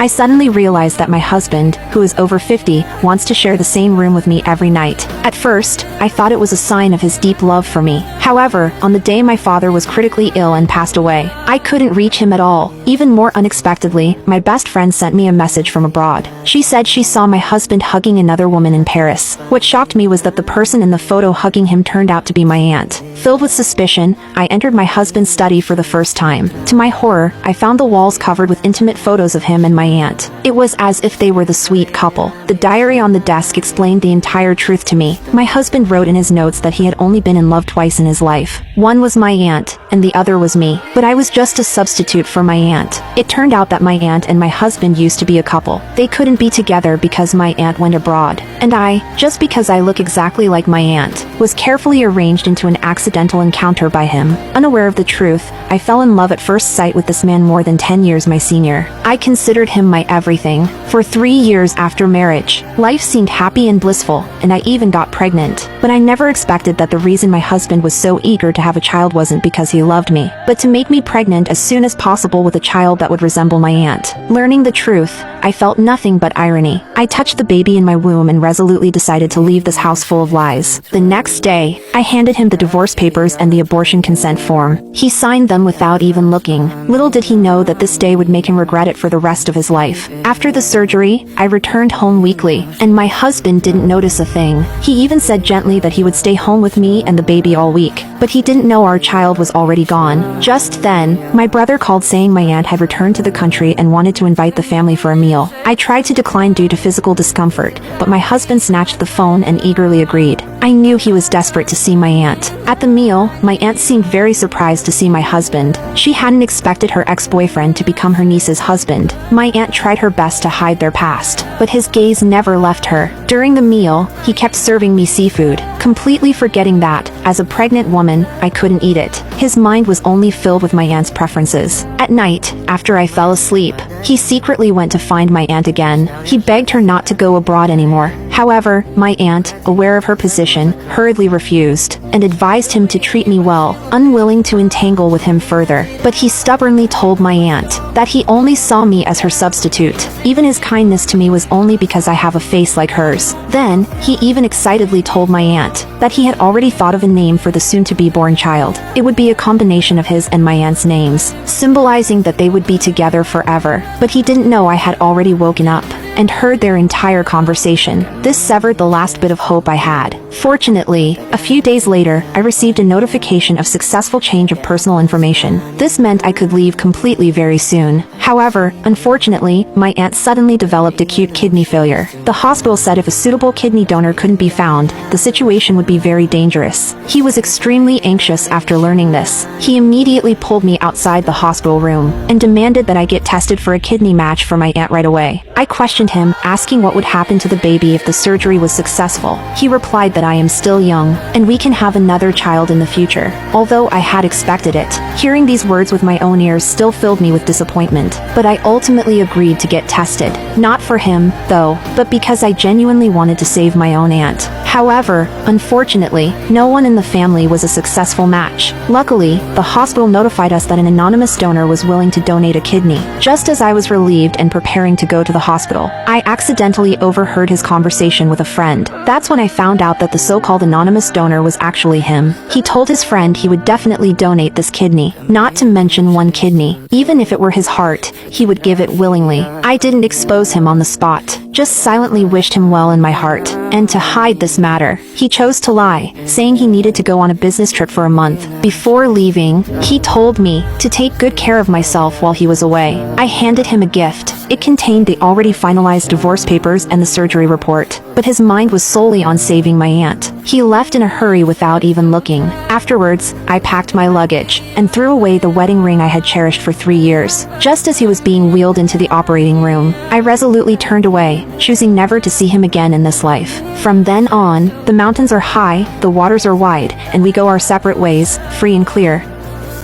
I suddenly realized that my husband, who is over 50, wants to share the same room with me every night. At first, I thought it was a sign of his deep love for me. However, on the day my father was critically ill and passed away, I couldn't reach him at all. Even more unexpectedly, my best friend sent me a message from abroad. She said she saw my husband hugging another woman in Paris. What shocked me was that the person in the photo hugging him turned out to be my aunt. Filled with suspicion, I entered my husband's study for the first time. To my horror, I found the walls covered with intimate photos of him and my aunt. It was as if they were the sweet couple. The diary on the desk explained the entire truth to me. My husband wrote in his notes that he had only been in love twice in his life. One was my aunt, and the other was me. But I was just a substitute for my aunt. It turned out that my aunt and my husband used to be a couple. They couldn't be together because my aunt went abroad. And I, just because I look exactly like my aunt, was carefully arranged into an accidental encounter by him. Unaware of the truth, I fell in love at first sight with this man more than 10 years my senior. I considered him my everything. For 3 years after marriage, life seemed happy and blissful, and I even got pregnant. But I never expected that the reason my husband was so eager to have a child wasn't because he loved me, but to make me pregnant as soon as possible with a child that would resemble my aunt. Learning the truth, I felt nothing but irony. I touched the baby in my womb and resolutely decided to leave this house full of lies. The next day, I handed him the divorce papers and the abortion consent form. He signed them without even looking. Little did he know that this day would make him regret it for the rest of his life. After the surgery, I returned home weekly, and my husband didn't notice a thing. He even said gently that he would stay home with me and the baby all week, but he didn't know our child was already gone. Just then, my brother called saying my aunt had returned to the country and wanted to invite the family for a meal. I tried to decline due to physical discomfort, but my husband snatched the phone and eagerly agreed. I knew he was desperate to see my aunt. At the meal, my aunt seemed very surprised to see my husband. She hadn't expected her ex-boyfriend to become her niece's husband. My aunt tried her best to hide their past, but his gaze never left her. During the meal, he kept serving me seafood, completely forgetting that, as a pregnant woman, I couldn't eat it. His mind was only filled with my aunt's preferences. At night, after I fell asleep, he secretly went to find my aunt again. He begged her not to go abroad anymore. However, my aunt, aware of her position, hurriedly refused, and advised him to treat me well, unwilling to entangle with him further. But he stubbornly told my aunt that he only saw me as her substitute. Even his kindness to me was only because I have a face like hers. Then, he even excitedly told my aunt that he had already thought of a name for the soon-to-be-born child. It would be a combination of his and my aunt's names, symbolizing that they would be together forever. But he didn't know I had already woken up and heard their entire conversation. This severed the last bit of hope I had. Fortunately, a few days later, I received a notification of successful change of personal information. This meant I could leave completely very soon. However, unfortunately, my aunt suddenly developed acute kidney failure. The hospital said if a suitable kidney donor couldn't be found, the situation would be very dangerous. He was extremely anxious after learning this. He immediately pulled me outside the hospital room and demanded that I get tested for a kidney match for my aunt right away. I questioned him, asking what would happen to the baby if the surgery was successful. He replied that I am still young, and we can have another child in the future. Although I had expected it, hearing these words with my own ears still filled me with disappointment. But I ultimately agreed to get tested. Not for him, though, but because I genuinely wanted to save my own aunt. However, unfortunately, no one in the family was a successful match. Luckily, the hospital notified us that an anonymous donor was willing to donate a kidney. Just as I was relieved and preparing to go to the hospital, I accidentally overheard his conversation with a friend. That's when I found out that the so-called anonymous donor was actually him. He told his friend he would definitely donate this kidney, not to mention one kidney. Even if it were his heart, he would give it willingly. I didn't expose him on the spot, just silently wished him well in my heart. And to hide this matter, he chose to lie, saying he needed to go on a business trip for a month. Before leaving, he told me to take good care of myself while he was away. I handed him a gift. It contained the already finalized divorce papers and the surgery report, but his mind was solely on saving my aunt. He left in a hurry without even looking. Afterwards, I packed my luggage and threw away the wedding ring I had cherished for 3 years. Just as he was being wheeled into the operating room, I resolutely turned away, choosing never to see him again in this life. From then on, the mountains are high, the waters are wide, and we go our separate ways, free and clear.